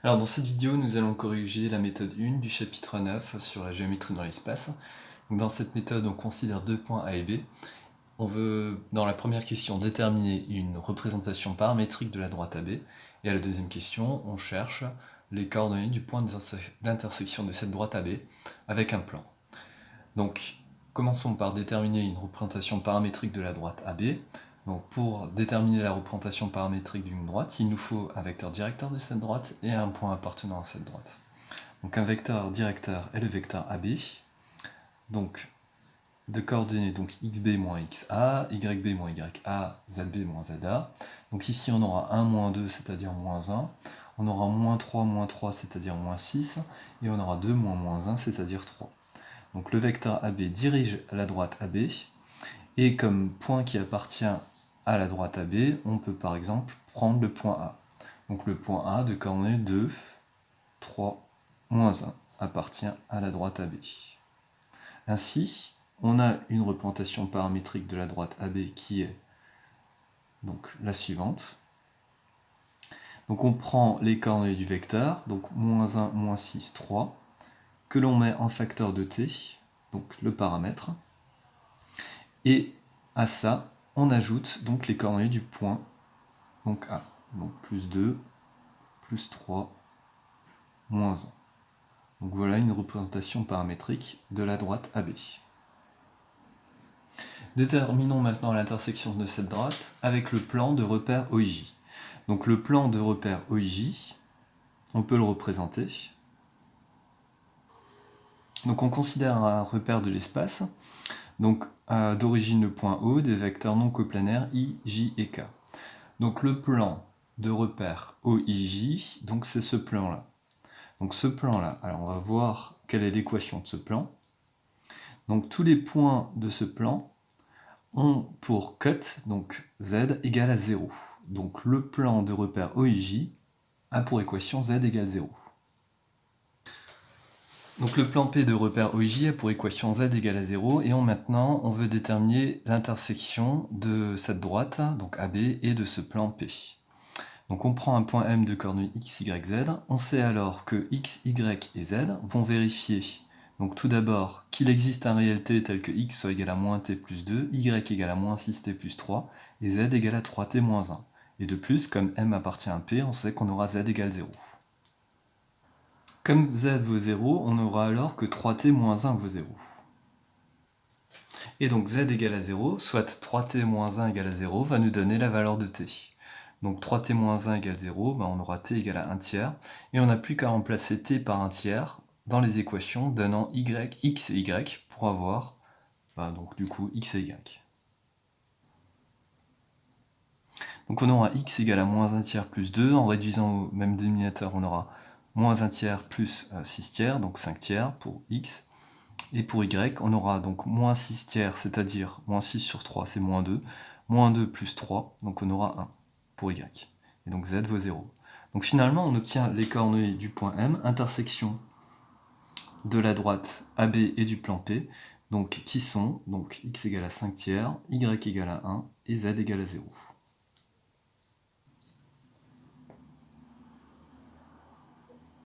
Alors dans cette vidéo, nous allons corriger la méthode 1 du chapitre 9 sur la géométrie dans l'espace. Donc dans cette méthode, on considère deux points A et B. On veut, dans la première question, déterminer une représentation paramétrique de la droite AB. Et à la deuxième question, on cherche les coordonnées du point d'intersection de cette droite AB avec un plan. Donc commençons par déterminer une représentation paramétrique de la droite AB. Donc pour déterminer la représentation paramétrique d'une droite, il nous faut un vecteur directeur de cette droite et un point appartenant à cette droite. Donc un vecteur directeur est le vecteur AB, donc de coordonnées donc xb moins xa, yb moins ya, zb moins za. Donc ici on aura 1 moins 2, c'est-à-dire moins 1, on aura moins 3, c'est-à-dire moins 6, et on aura 2 moins 1, c'est-à-dire 3. Donc le vecteur AB dirige la droite AB, et comme point qui appartient à la droite AB, on peut par exemple prendre le point A. Donc le point A de coordonnées 2, 3, moins 1 appartient à la droite AB. Ainsi, on a une représentation paramétrique de la droite AB qui est donc la suivante. Donc on prend les coordonnées du vecteur, donc moins 1, moins 6, 3, que l'on met en facteur de t, donc le paramètre, et à ça, on ajoute donc les coordonnées du point, donc A. Donc plus 2, plus 3, moins 1. Donc voilà une représentation paramétrique de la droite AB. Déterminons maintenant l'intersection de cette droite avec le plan de repère OIJ. Donc le plan de repère OIJ, on peut le représenter. Donc on considère un repère de l'espace, donc d'origine le point O, des vecteurs non coplanaires I, J et K. Donc le plan de repère OIJ, donc c'est ce plan-là. Donc ce plan-là, alors on va voir quelle est l'équation de ce plan. Donc tous les points de ce plan ont pour cut, donc z égale à 0. Donc le plan de repère OIJ a pour équation z égale 0. Donc le plan P de repère OIJ a pour équation z égale à 0, et maintenant on veut déterminer l'intersection de cette droite, donc AB, et de ce plan P. Donc on prend un point M de coordonnées x, y, z, on sait alors que x, y et z vont vérifier, donc tout d'abord qu'il existe un réel t tel que x soit égal à moins t plus 2, y égal à moins 6t plus 3, et z égal à 3t moins 1. Et de plus, comme M appartient à P, on sait qu'on aura z égale 0. Comme z vaut 0, on aura alors que 3t moins 1 vaut 0. Et donc z égale à 0, soit 3t moins 1 égale à 0, va nous donner la valeur de t. Donc 3t moins 1 égale 0, on aura t égale à 1 tiers, et on n'a plus qu'à remplacer t par 1 tiers dans les équations donnant x et y pour avoir donc du coup x et y. Donc on aura x égale à moins 1 tiers plus 2, en réduisant au même dénominateur on aura moins 1 tiers plus 6 tiers, donc 5 tiers pour x, et pour y on aura donc moins 6 tiers, c'est-à-dire moins 6 sur 3 c'est moins 2 plus 3, donc on aura 1 pour y, et donc z vaut 0. Donc finalement on obtient les coordonnées du point M, intersection de la droite AB et du plan P, donc qui sont donc x égale à 5 tiers, y égale à 1 et z égale à 0.